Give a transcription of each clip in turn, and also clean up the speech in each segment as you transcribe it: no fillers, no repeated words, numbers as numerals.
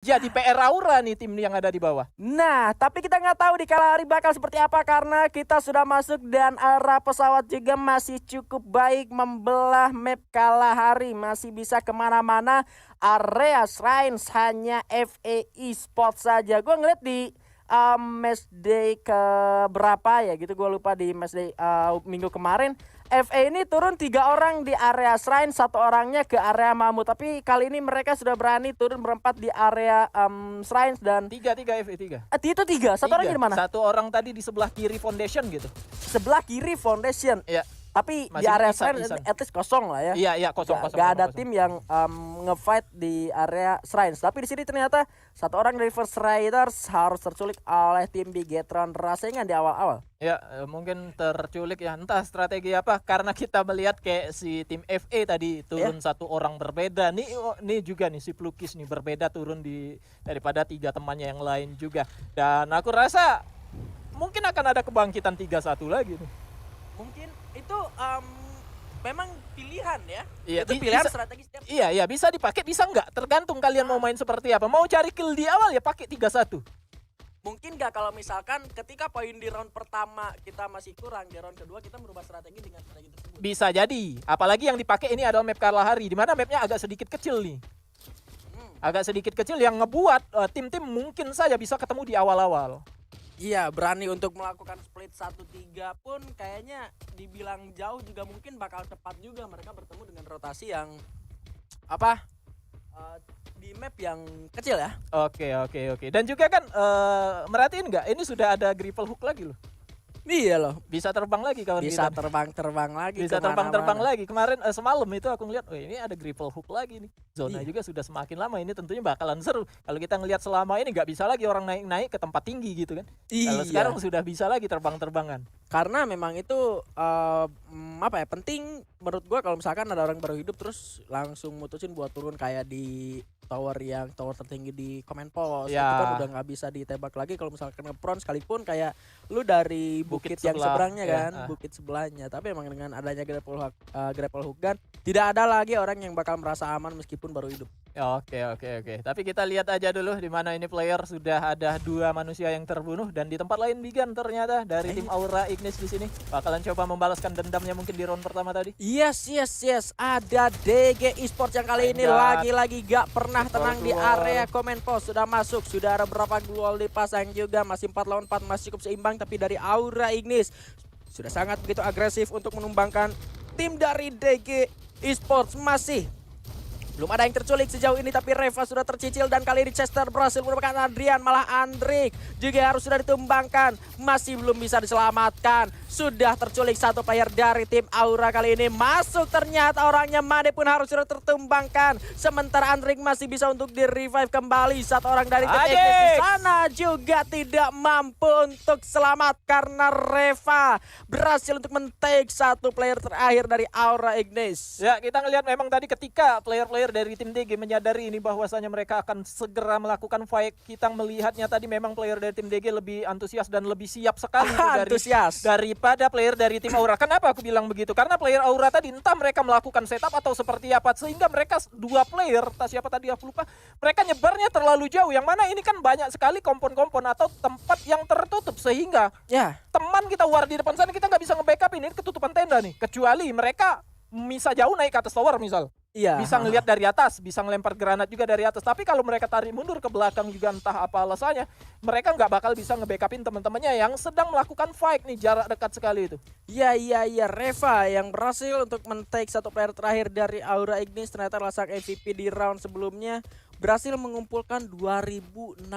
Jadi PR Aura nih tim yang ada di bawah. Nah, tapi kita nggak tahu di Kalahari bakal seperti apa karena kita sudah masuk dan arah pesawat juga masih cukup baik membelah map Kalahari. Masih bisa kemana-mana, area Shrines hanya FAI Sport saja. Gue ngeliat di match day ke berapa ya gitu, gue lupa, di match day minggu kemarin. FA ini turun 3 orang di area Shrine, 1 orangnya ke area Mamut. Tapi kali ini mereka sudah berani turun berempat di area Shrine dan 3 FA 3. itu 3, 1 orang di mana? 1 orang tadi di sebelah kiri foundation gitu. Sebelah kiri foundation. Iya. Tapi Masih di area bisa, Shrine at least kosong lah ya. Iya, kosong. Gak ada tim yang ngefight di area Shrine. Tapi di sini ternyata 1 orang dari First Riders harus terculik oleh tim Bigetron Rasengan di awal-awal. Ya, mungkin terculik ya, entah strategi apa, karena kita melihat kayak si tim FA tadi turun 1 orang berbeda. Nih juga nih si Plukis nih berbeda turun daripada 3 temannya yang lain juga. Dan aku rasa mungkin akan ada kebangkitan 3-1 lagi nih. Mungkin itu memang pilihan ya. Iya, itu pilihan strategi setiap. Iya, bisa dipakai, bisa enggak, tergantung kalian mau main seperti apa. Mau cari kill di awal ya pakai 3-1. Mungkin nggak kalau misalkan ketika poin di round pertama kita masih kurang, di round kedua kita merubah strategi dengan strategi tersebut. Bisa jadi, apalagi yang dipakai ini adalah map Kalahari, di mana mapnya agak sedikit kecil nih. Agak sedikit kecil yang ngebuat tim-tim mungkin saja bisa ketemu di awal-awal. Iya, berani untuk melakukan split 1-3 pun kayaknya dibilang jauh juga mungkin bakal cepat juga mereka bertemu dengan rotasi yang di map yang kecil ya. Oke. Dan juga kan merhatiin nggak? Ini sudah ada grapple hook lagi loh. Iya loh. Bisa terbang lagi kawan Bisa kita. terbang lagi. Bisa terbang lagi. Kemarin semalam itu aku ngeliat, ini ada grapple hook lagi nih. Zona Iya. juga sudah semakin lama. Ini tentunya bakalan seru. Kalau kita ngelihat selama ini nggak bisa lagi orang naik ke tempat tinggi gitu kan. Kalau sekarang sudah bisa lagi terbang-terbangan. Karena memang itu penting menurut gua kalau misalkan ada orang baru hidup terus langsung mutusin buat turun kayak di tower tertinggi di command post. Ya. Itu kan udah nggak bisa ditembak lagi kalau misalkan ngepron, sekalipun kayak lu dari bukit yang sebelah, seberangnya ya, kan, bukit sebelahnya. Tapi emang dengan adanya grapple hook gun tidak ada lagi orang yang bakal merasa aman meskipun baru hidup. Oke. Tapi kita lihat aja dulu di mana ini player sudah ada 2 manusia yang terbunuh, dan di tempat lain Bigan ternyata dari tim Aura Ignis di sini bakalan coba membalaskan dendamnya mungkin di round pertama tadi. Yes. Ada DG Esports yang kali ini lagi-lagi gak pernah tenang di area comment post. Sudah masuk, sudah ada beberapa gol dipasang juga, masih 4 lawan 4, masih cukup seimbang. Tapi dari Aura Ignis sudah sangat begitu agresif untuk menumbangkan tim dari DG Esports. Masih belum ada yang terculik sejauh ini, tapi Reva sudah tercicil dan kali ini Chester berhasil merupakan Adrian, malah Andrik juga harus sudah ditumbangkan, masih belum bisa diselamatkan. Sudah terculik 1 player dari tim Aura kali ini masuk, ternyata orangnya Made pun harus sudah tertumbangkan. Sementara Andrik masih bisa untuk di-revive kembali. 1 orang dari tim Ignis di sana juga tidak mampu untuk selamat karena Reva berhasil untuk men-take 1 player terakhir dari Aura Ignis. Ya, kita ngelihat memang tadi ketika player-player dari tim DG menyadari ini bahwasanya mereka akan segera melakukan fight, kita melihatnya tadi memang player dari tim DG lebih antusias dan lebih siap sekali daripada player dari tim Aura. Kenapa aku bilang begitu? Karena player Aura tadi entah mereka melakukan setup atau seperti apa, sehingga mereka 2 player, siapa tadi aku lupa, mereka nyebarnya terlalu jauh, yang mana ini kan banyak sekali kompon-kompon atau tempat yang tertutup, sehingga teman kita war di depan sana kita nggak bisa nge-backup, ini ketutupan tenda nih, kecuali mereka bisa jauh naik ke atas tower misal. Bisa ngelihat dari atas, bisa ngelempar granat juga dari atas. Tapi kalau mereka tarik mundur ke belakang juga entah apa alasannya, mereka nggak bakal bisa nge-backupin teman-temannya yang sedang melakukan fight nih, jarak dekat sekali itu. Iya, Reva yang berhasil untuk men-take 1 player terakhir dari Aura Ignis, ternyata lasak MVP di round sebelumnya. Berhasil mengumpulkan 2600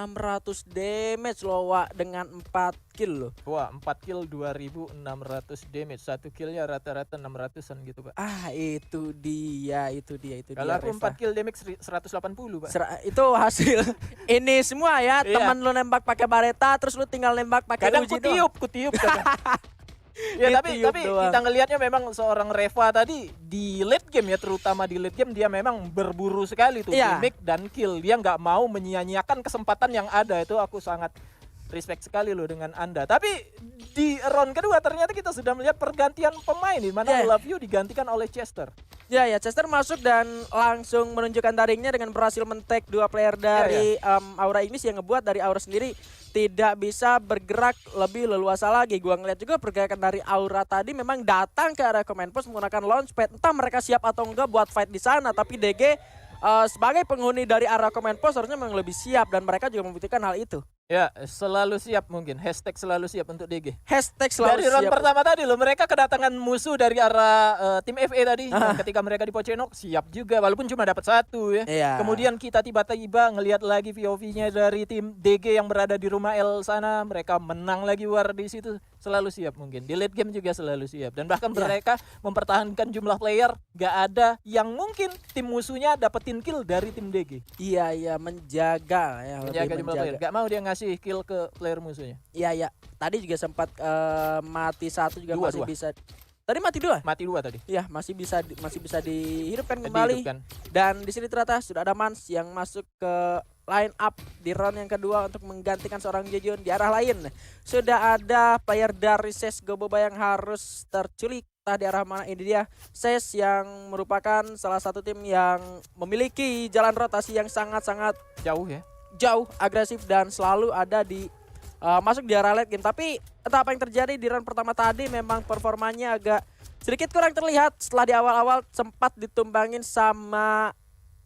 damage loh, Wak, dengan 4 kill loh. Wah, 4 kill 2600 damage. 1 killnya rata-rata 600an gitu, Pak. Itu dia. Kalau aku 4 kill damage 180, Pak. Itu hasil ini semua ya. Teman lu nembak pakai bareta, terus lu tinggal nembak pakai uji doang. Kutiup kadang. Ya, tapi kita ngelihatnya memang seorang Reva tadi di late game ya, terutama di late game dia memang berburu sekali tuh gimmick dan kill. Dia nggak mau menyia-nyiakan kesempatan yang ada. Itu aku sangat respect sekali loh dengan Anda. Tapi di round kedua ternyata kita sudah melihat pergantian pemain, di mana Love You digantikan oleh Chester. Ya, Chester masuk dan langsung menunjukkan taringnya dengan berhasil men-tag 2 player dari Aura Ignis yang ngebuat dari Aura sendiri tidak bisa bergerak lebih leluasa lagi. Gua ngeliat juga pergerakan dari Aura tadi memang datang ke arah command post menggunakan launchpad. Entah mereka siap atau enggak buat fight di sana, tapi DG sebagai penghuni dari area command post harusnya memang lebih siap dan mereka juga membuktikan hal itu. Ya, selalu siap mungkin. Hashtag selalu siap untuk DG. Hashtag selalu dari round siap. pertama tadi loh, mereka kedatangan musuh dari arah tim FA tadi. Dan ketika mereka di Pocenok, siap juga walaupun cuma dapat 1 ya. Iya. Kemudian kita tiba-tiba ngelihat lagi VOV-nya dari tim DG yang berada di rumah L sana. Mereka menang lagi war di situ. Selalu siap mungkin. Di late game juga selalu siap. Dan bahkan mereka mempertahankan jumlah player. Gak ada yang mungkin tim musuhnya dapetin kill dari tim DG. Iya, menjaga ya. Menjaga jumlah player. Gak mau dia ngasih kill ke player musuhnya. Iya. Tadi juga sempat mati 1 juga masih bisa. Tadi mati 2? Mati 2 tadi. Iya, masih bisa dihidupkan kembali. Dan di sini ternyata sudah ada Mans yang masuk ke line up di round yang kedua untuk menggantikan seorang Jejun. Di arah lain sudah ada player dari CES Goboba yang harus terculik. Entah di arah mana, ini dia CES yang merupakan salah satu tim yang memiliki jalan rotasi yang sangat-sangat jauh, agresif dan selalu ada di masuk di arah late game. Tapi entah apa yang terjadi di round pertama tadi, memang performanya agak sedikit kurang terlihat setelah di awal-awal sempat ditumbangin sama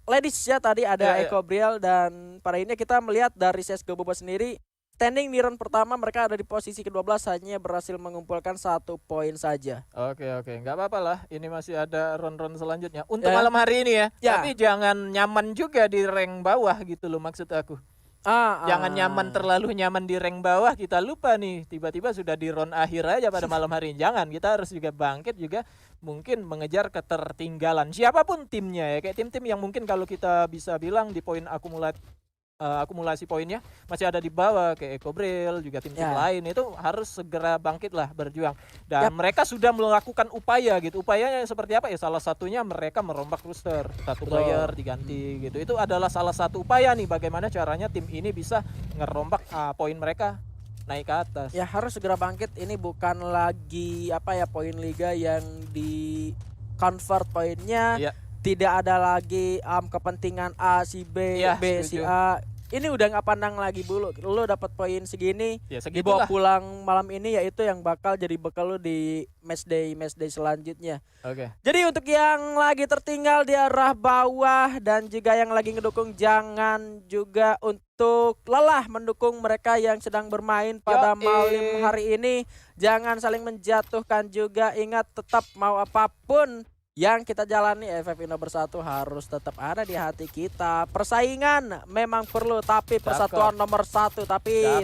Ladies ya. Tadi ada Eko Briel dan pada ini kita melihat dari CES Goboba sendiri standing di round pertama mereka ada di posisi ke-12, hanya berhasil mengumpulkan 1 poin saja. Oke, nggak apa-apa lah. Ini masih ada round-round selanjutnya untuk malam hari ini ya. Tapi jangan nyaman juga di rank bawah gitu loh maksud aku. Jangan nyaman, terlalu nyaman di rank bawah, kita lupa nih tiba-tiba sudah di round akhir aja pada malam hari ini. Jangan, kita harus juga bangkit juga, mungkin mengejar ketertinggalan siapapun timnya ya. Kayak tim-tim yang mungkin kalau kita bisa bilang di poin akumulasi poinnya masih ada di bawah kayak Eko Bril juga tim-tim lain, itu harus segera bangkit lah, berjuang. Dan mereka sudah melakukan upaya gitu. Upayanya seperti apa ya? Salah satunya mereka merombak roster, 1 player diganti gitu. Itu adalah salah satu upaya nih bagaimana caranya tim ini bisa ngerombak poin mereka naik ke atas. Ya harus segera bangkit. Ini bukan lagi poin liga yang di convert poinnya. Tidak ada lagi kepentingan A si B, B si A. Ini udah nggak pandang lagi dulu. Lo dapat poin segini, dibawa pulang malam ini, yaitu yang bakal jadi bekal lo di match day selanjutnya. Jadi untuk yang lagi tertinggal di arah bawah dan juga yang lagi ngedukung, jangan juga untuk lelah mendukung mereka yang sedang bermain pada malam hari ini. Jangan saling menjatuhkan juga. Ingat, tetap mau apapun yang kita jalani, FF Indo Bersatu harus tetap ada di hati kita. Persaingan memang perlu, tapi persatuan nomor 1. Tapi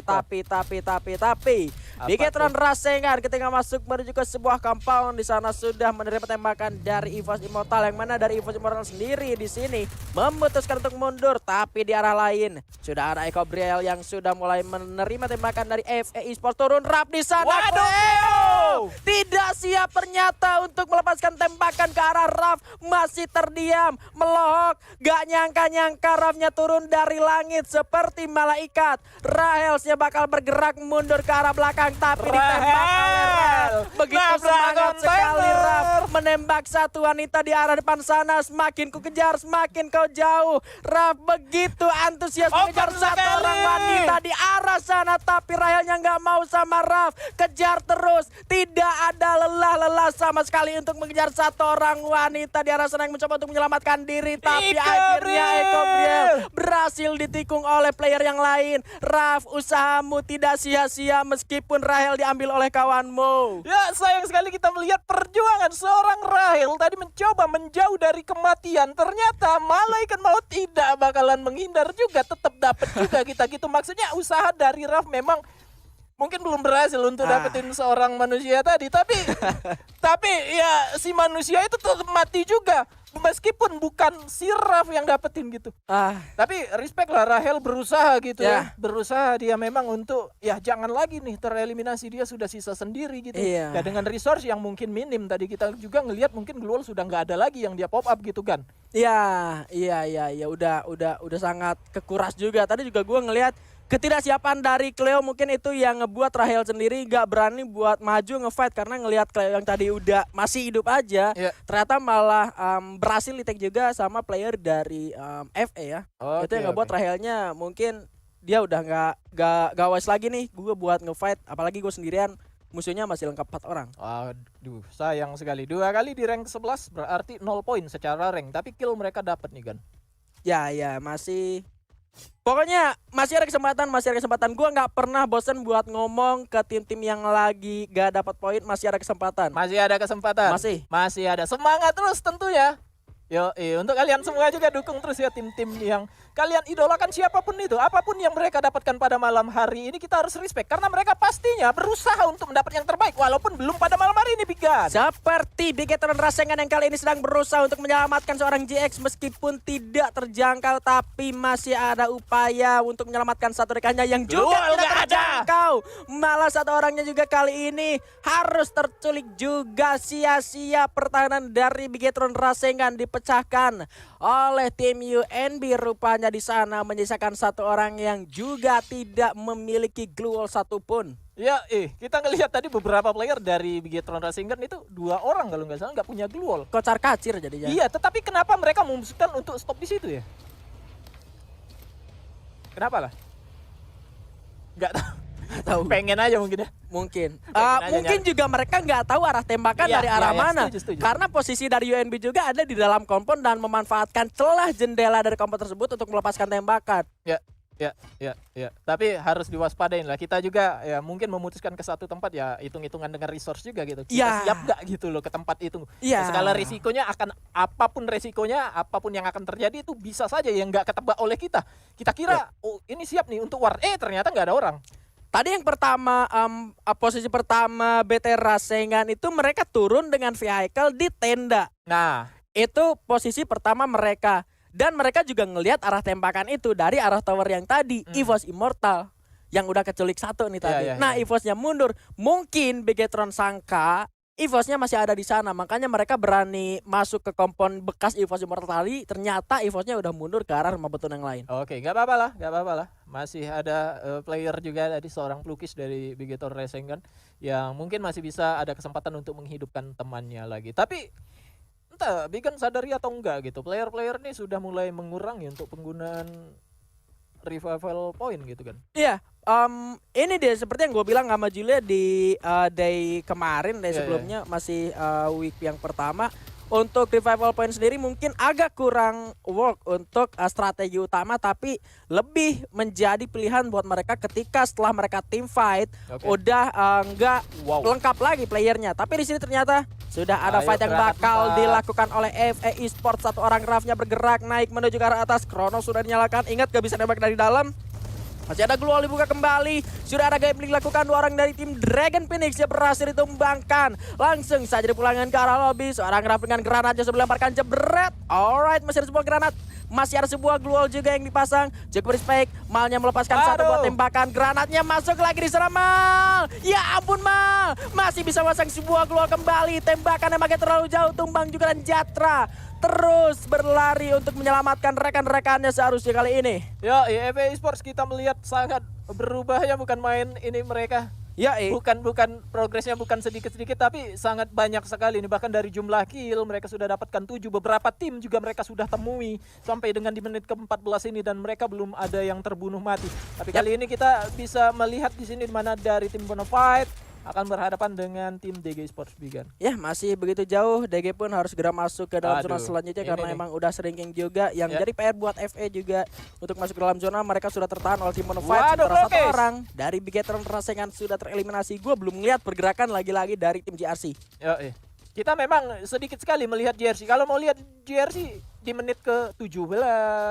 Bigetron Rasengan ketika masuk menuju ke sebuah compound, di sana sudah menerima tembakan dari EVOS Immortal, yang mana dari EVOS Immortal sendiri di sini memutuskan untuk mundur. Tapi di arah lain sudah ada Eko Briel yang sudah mulai menerima tembakan dari FE Esports. Turun Rap di sana. Waduh! Tidak siap ternyata untuk melepaskan tembakan ke arah Raf, masih terdiam, melohok. Gak nyangka-nyangka Rafnya turun dari langit seperti malaikat. Rahelsnya bakal bergerak mundur ke arah belakang, tapi ditembak oleh Raf. Begitu semangat sekali Raf menembak satu wanita di arah depan sana. Semakin ku kejar, semakin kau jauh. Raf begitu antusias mengejar satu orang wanita di arah sana, tapi Rahelnya nggak mau sama Raf. Kejar terus, tidak ada lelah sama sekali untuk mengejar satu orang wanita di arah sana yang mencoba untuk menyelamatkan diri, tapi akhirnya Eko Briel berhasil ditikung oleh player yang lain. Raf, usahamu tidak sia-sia meskipun Rahel diambil oleh kawanmu. Ya, sayang sekali kita melihat perjuangan seorang Rahel tadi mencoba menjauh dari kematian. Ternyata malaikat maut tidak bakalan menghindar juga, tetap dapat juga kita gitu. Maksudnya usaha dari Raf memang mungkin belum berhasil untuk dapetin seorang manusia tadi, tapi ya si manusia itu tetap mati juga meskipun bukan si Raf yang dapetin gitu. Tapi respect lah, Rahel berusaha gitu ya. Berusaha dia memang untuk ya jangan lagi nih tereliminasi, dia sudah sisa sendiri gitu. Ya dengan resource yang mungkin minim, tadi kita juga ngelihat mungkin Gluol sudah nggak ada lagi yang dia pop up gitu kan. Iya, udah sangat kekuras juga. Tadi juga gue ngelihat Ketidaksiapan dari Cleo mungkin itu yang ngebuat Rahel sendiri gak berani buat maju ngefight karena ngelihat Cleo yang tadi udah masih hidup aja, ternyata malah berhasil di-take juga sama player dari FA ya. Itu yang ngebuat Rahelnya mungkin dia udah gak wise lagi nih gue buat ngefight, apalagi gue sendirian. Musuhnya masih lengkap 4 orang. Aduh, sayang sekali. 2 kali di rank 11 berarti 0 poin secara rank, tapi kill mereka dapat nih Gan. Ya masih. Pokoknya masih ada kesempatan. Gua nggak pernah bosen buat ngomong ke tim-tim yang lagi gak dapat poin, masih ada kesempatan. Masih ada. Semangat terus tentunya. Untuk kalian semua juga dukung terus ya tim-tim yang kalian idolakan, siapapun itu, apapun yang mereka dapatkan pada malam hari ini kita harus respect karena mereka pastinya berusaha untuk mendapat yang terbaik walaupun belum pada malam hari ini, Bigan. Seperti Bigetron Rasengan yang kali ini sedang berusaha untuk menyelamatkan seorang GX meskipun tidak terjangkau, tapi masih ada upaya untuk menyelamatkan satu rekannya yang juga tidak terjangkau. Malah satu orangnya juga kali ini harus terculik juga. Sia-sia pertahanan dari Bigetron Rasengan dipecahkan oleh tim UNB. Rupanya di sana menyisakan satu orang yang juga tidak memiliki glue wall satupun. Kita ngelihat tadi beberapa player dari Bigetron Rasengan itu 2 orang kalau nggak salah nggak punya glue wall. Kocar kacir jadinya. Iya, tetapi kenapa mereka memutuskan untuk stop di situ ya? Kenapa lah? Nggak tahu. Pengen aja mungkin ya. Mungkin juga mereka nggak tahu arah tembakan dari arah mana. Setuju. Karena posisi dari UNB juga ada di dalam kompon dan memanfaatkan celah jendela dari kompon tersebut untuk melepaskan tembakan. Ya. Tapi harus diwaspadain lah. Kita juga ya mungkin memutuskan ke satu tempat ya hitung-hitungan dengan resource juga gitu. Kita siap gak gitu loh ke tempat itu. Skala risikonya akan apapun yang akan terjadi itu bisa saja yang nggak ketebak oleh kita. Kita kira ini siap nih untuk war. Ternyata nggak ada orang. Tadi yang pertama, posisi pertama BT Rasengan itu mereka turun dengan vehicle di tenda. Nah, itu posisi pertama mereka. Dan mereka juga ngelihat arah tembakan itu dari arah tower yang tadi, EVOS Immortal. Yang udah keculik 1 nih tadi. EVOS-nya mundur. Mungkin Bigetron sangka EVOS-nya masih ada di sana, makanya mereka berani masuk ke kompon bekas EVOS Immortal tadi. Ternyata EVOS-nya udah mundur ke arah rumah beton yang lain. Oke, nggak apa-apa lah. Masih ada player juga tadi, seorang pelukis dari Bigetron Rasengan yang mungkin masih bisa ada kesempatan untuk menghidupkan temannya lagi. Tapi entah Bigan sadari atau enggak gitu, player-player ini sudah mulai mengurangi untuk penggunaan revival point gitu kan. Iya. Ini dia seperti yang gue bilang sama Julia di day kemarin, sebelumnya masih week yang pertama. Untuk revival point sendiri mungkin agak kurang work untuk strategi utama, tapi lebih menjadi pilihan buat mereka ketika setelah mereka team fight udah nggak lengkap lagi playernya. Tapi di sini ternyata sudah ada fight yang bakal dilakukan oleh FA Esports. Satu orang Rafnya bergerak naik menuju ke arah atas. Krono sudah dinyalakan, ingat gak bisa nembak dari dalam. Masih ada glue wall dibuka kembali. Sudah ada gambling dilakukan 2 orang dari tim Dragon Phoenix yang berhasil ditumbangkan. Langsung saja dipulangkan ke arah lobby. Seorang Raf dengan granatnya sudah melemparkan jebret. Alright, masih ada sebuah granat. Masih ada sebuah glue wall juga yang dipasang. Cukup respect. Malnya melepaskan satu buah tembakan. Granatnya masuk lagi di sana Mal. Ya ampun Mal. Masih bisa pasang sebuah glue wall kembali. Tembakannya makin terlalu jauh. Tumbang juga dan Jatra terus berlari untuk menyelamatkan rekan-rekannya seharusnya kali ini. FA Esports kita melihat sangat berubah ya, bukan main ini mereka. Bukan progresnya bukan sedikit-sedikit tapi sangat banyak sekali ini. Bahkan dari jumlah kill mereka sudah dapatkan 7. Beberapa tim juga mereka sudah temui sampai dengan di menit ke-14 ini dan mereka belum ada yang terbunuh mati. Tapi kali ini kita bisa melihat di sini di mana dari tim Bonafide akan berhadapan dengan tim DG Esports Bigan. Masih begitu jauh. DG pun harus segera masuk ke dalam zona selanjutnya karena emang udah sering juga. Yang jadi PR buat FA juga untuk masuk ke dalam zona. Mereka sudah tertahan oleh tim Bonafide. Sementara satu orang dari Bigetron Rasengan sudah tereliminasi. Gue belum lihat pergerakan lagi-lagi dari tim JRC. Kita memang sedikit sekali melihat JRC. Kalau mau lihat JRC di menit ke-17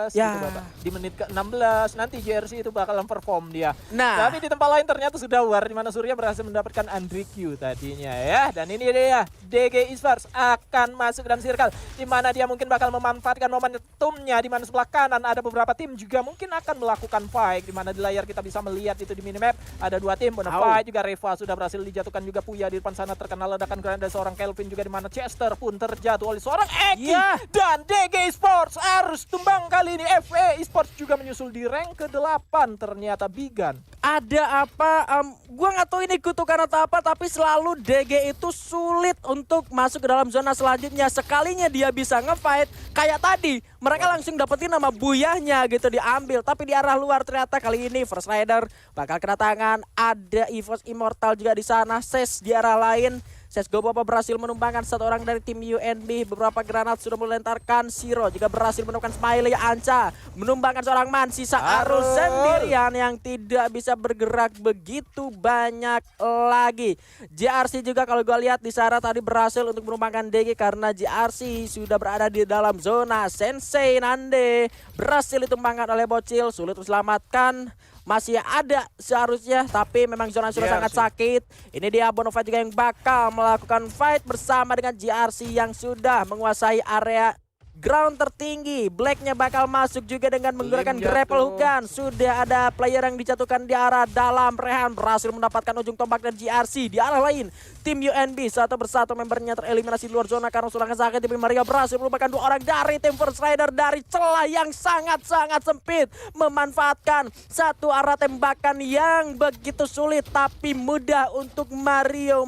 gitu Bapak. Di menit ke-16 nanti JRC itu bakalan perform dia. Tapi di tempat lain ternyata sudah war di mana Surya berhasil mendapatkan Andre Q tadinya ya. Dan ini dia DG Esports akan masuk dalam circle di mana dia mungkin bakal memanfaatkan momentumnya di mana sebelah kanan ada beberapa tim juga mungkin akan melakukan fight di mana di layar kita bisa melihat itu di minimap ada 2 tim Bonafide juga Reva sudah berhasil dijatuhkan juga Puya di depan sana terkena ledakan granat dari seorang Kelvin juga di mana Chester pun terjatuh oleh seorang Eki dan DG Esports harus tumbang kali ini. FE Esports juga menyusul di rank ke-8 ternyata Bigan. Ada apa? Gua nggak tahu ini kutukan atau apa, tapi selalu DG itu sulit untuk masuk ke dalam zona selanjutnya. Sekalinya dia bisa ngefight kayak tadi, mereka langsung dapetin nama buyahnya gitu diambil. Tapi di arah luar ternyata kali ini First Rider bakal kena tangan. Ada EVOS Immortal juga di sana. Ses di arah lain. Ses Goboba berhasil menumbangkan satu orang dari tim UNB. Beberapa granat sudah melentarkan. Siro juga berhasil menemukan Smiley. Anca menumbangkan seorang man. Sisa Arul sendirian yang tidak bisa bergerak begitu banyak lagi. JRC juga kalau gue lihat di sana tadi berhasil untuk menumbangkan DG karena JRC sudah berada di dalam zona. Sensei Nande berhasil ditumbangkan oleh Bocil. Sulit diselamatkan. Masih ada seharusnya, tapi memang zona sudah sangat sakit. Ini dia Bonafide juga yang bakal melakukan fight bersama dengan JRC yang sudah menguasai area ground tertinggi. Blacknya bakal masuk juga dengan menggunakan grapple hook gun. Sudah ada player yang dijatuhkan di arah dalam. Rehan berhasil mendapatkan ujung tombak dari JRC. Di arah lain, tim UNB satu persatu membernya tereliminasi di luar zona karena sudah sakit. Tapi Maria berhasil melupakan dua orang dari tim First Rider dari celah yang sangat-sangat sempit. Memanfaatkan satu arah tembakan yang begitu sulit tapi mudah untuk Mario.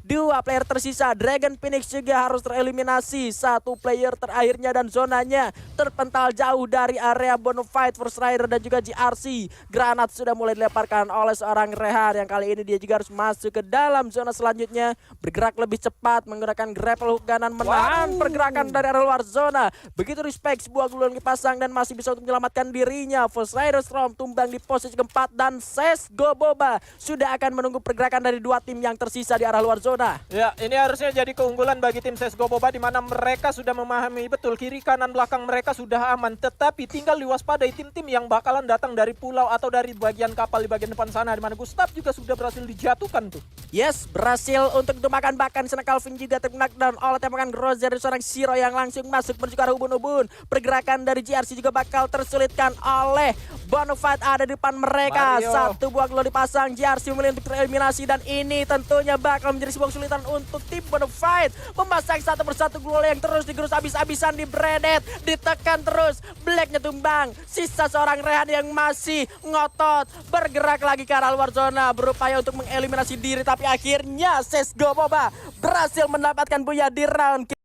Dua player tersisa. Dragon Phoenix juga harus tereliminasi. Satu player akhirnya dan zonanya terpental jauh dari area Bonafide, First Rider dan juga JRC. Granat sudah mulai dilemparkan oleh seorang Rehan yang kali ini dia juga harus masuk ke dalam zona selanjutnya, bergerak lebih cepat menggunakan grapple hook kanan menahan pergerakan dari area luar zona. Begitu respect sebuah gulungan dipasang dan masih bisa untuk menyelamatkan dirinya. First Rider Storm tumbang di posisi keempat dan Ses Goboba sudah akan menunggu pergerakan dari dua tim yang tersisa di arah luar zona. Ya, ini harusnya jadi keunggulan bagi tim Ses Goboba di mana mereka sudah memahami betul kiri kanan belakang mereka sudah aman, tetapi tinggal diwaspadai tim-tim yang bakalan datang dari pulau atau dari bagian kapal di bagian depan sana di mana Gustav juga sudah berhasil dijatuhkan tuh. Yes, berhasil untuk dimakan, bahkan sana Calvin juga terknockdown oleh tembakan Grozer dari seorang Siro yang langsung masuk menuju ke arah ubun-ubun. Pergerakan dari JRC juga bakal tersulitkan oleh Bonafide ada di depan mereka. Satu buah gelo dipasang, JRC memilih untuk tereliminasi dan ini tentunya bakal menjadi sebuah kesulitan untuk tim Bonafide. Memasang satu persatu gelo yang terus digerus habis-habisan di Bredet, ditekan terus, Blacknya tumbang, sisa seorang Rehan yang masih ngotot, bergerak lagi ke arah luar zona, berupaya untuk mengeliminasi diri, tapi akhirnya Ses Goboba berhasil mendapatkan buya di round